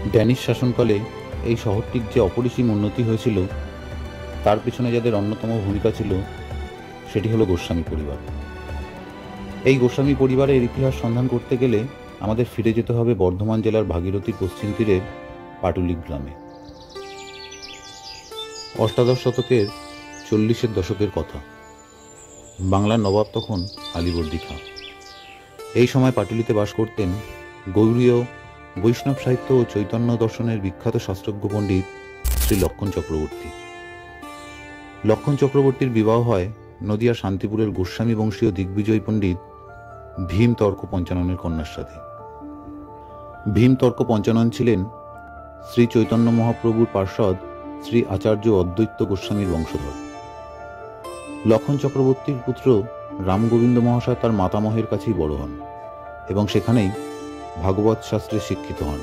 Danish শাসনকালে এই শহরটির যে অপরিসীম উন্নতি হয়েছিল তার পিছনে যাদের অন্যতম ভূমিকা ছিল সেটি হলো গোস্বামী পরিবার। এই গোস্বামী পরিবারের ইতিহাস সন্ধান করতে গেলে আমাদের ফিরে যেতে হবে বর্ধমান জেলার ভাগীরথীর পশ্চিম তীরের পাটুলি গ্রামে। অষ্টাদশ শতকের 40-এর দশকের কথা। বাংলার নবাব তখন আলীবর্দী খাঁ। এই সময় পাটুলিতে বাস করতেন গৌড়ীয় বৈষ্ণব সাহিত্য ও চৈতন্য দর্শনের বিখ্যাত শাস্ত্রজ্ঞ পণ্ডিত শ্রী লক্ষণ চক্রবর্তী। লক্ষণ চক্রবর্তীর বিবাহ হয় নদিয়া শান্তিপুরের গোস্বামী বংশীয় দিগ্বিজয় পণ্ডিত ভীম তর্ক পঞ্চাননের কন্যার সাথে। ভীম তর্ক পঞ্চানন ছিলেন শ্রী চৈতন্য মহাপ্রভুর পার্ষদ শ্রী আচার্য অদ্বৈত গোস্বামীর বংশধর। লক্ষণ চক্রবর্তীর পুত্র রামগোবিন্দ মহাশয় তার মাতামহের কাছেই বড় হন এবং সেখানেই ভাগবত শাস্ত্রে শিক্ষিত হন।